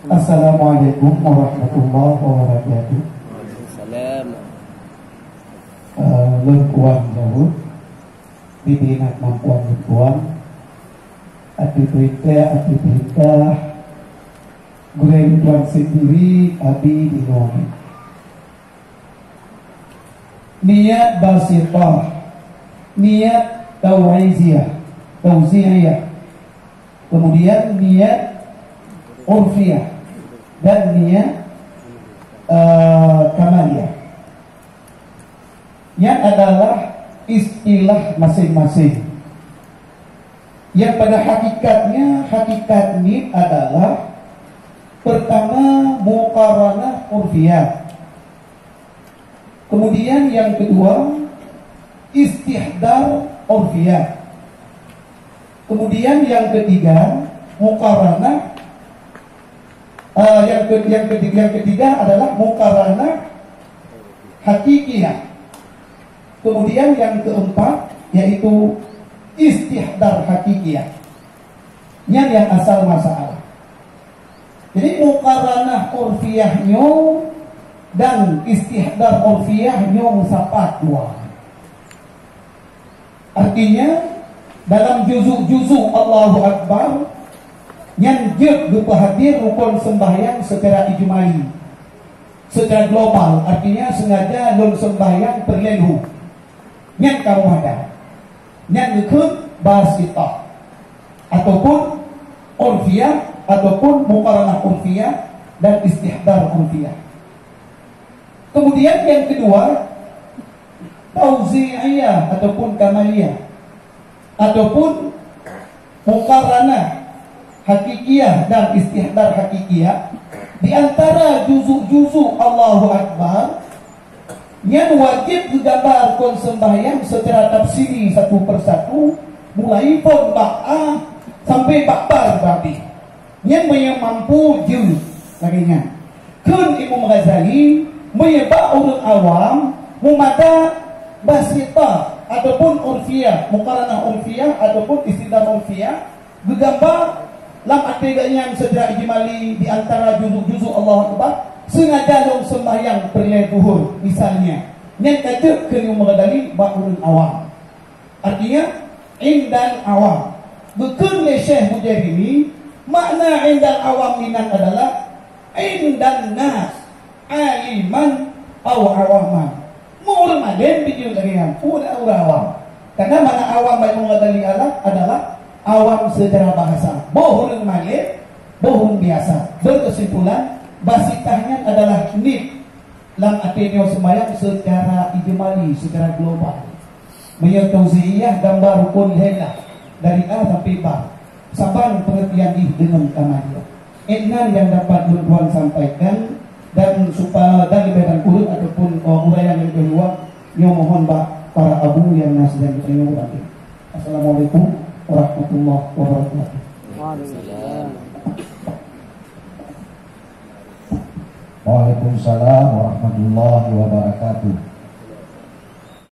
Assalamualaikum warahmatullahi wabarakatuh. Salam. Lengkuan jauh dibina kemampuan lengkuan ati berita Gureng tuan sendiri abi di ruang niat basitah, niat tau'iziyah, kemudian niat urfiyah dan niat kamaliyah. Yang adalah istilah masing-masing. Yang pada hakikatnya, hakikat niat adalah pertama muqaranah urfiyah. Kemudian yang kedua istihdar urfiyah. Kemudian yang ketiga muqaranah yang ketiga adalah muqaranah hakikiyah. Kemudian yang keempat yaitu istihdar hakikiyah. Yang asal masalah. Jadi muqaranah urfiyahnya dan istihdar urfiyahnya musapat dua. Artinya dalam juzuk-juzuk Allahu Akbar yang juga hadir rukun sembahyang secara ijmali, secara global. Artinya sengaja lun sembahyang perleluh yang kamu ada yang ikut basitah ataupun urfiyah ataupun muqaranah urfiyah dan istihdar urfiyah. Kemudian yang kedua tauzi'iyah ataupun kamaliyah ataupun muqaranah hakikiyah dan istihdar hakikiyah. Di antara juzuk-juzuk Allahu Akbar yang wajib digambarkan sembahyang secara tafsiri satu persatu, mulai pun ba'ah sampai ba'bar berarti yang mampu je laginya. Kun Imam Ghazali menyebab urut awam memada basita ataupun urfiyah, muqaranah urfiyah ataupun istihdar urfiyah digambar lam artinya secara ijmali di antara juzuk-juzuk Allah Akbar. Sengaja dong sembahyang perlai zuhur misalnya yang kata ke Imam Ghazali ba'urun awam, artinya indan awam. Bukan oleh Syekh Mujahidi makna indan awam minan adalah indan nas aliman aw awaman. Mula maden bikin dengan pula awam. Karena mana awam Imam Ghazali adalah awam secara bahasa, bohong malih, bohong biasa. Berkesimpulan basitahnya adalah nid lam artinya sembahyang secara ijmali, secara global. Menyatauzi'iyah gambar rukun helah dari A sampai B. Saban pengertian ini dengan kamaliyah. Enan yang dapat tuan sampaikan dan supaya dan lebih kurun ataupun uraian yang kedua yang mohon para abu yang nas dan terima kasih. Assalamualaikum warahmatullahi wabarakatuh. Waalaikumsalam warahmatullahi wabarakatuh.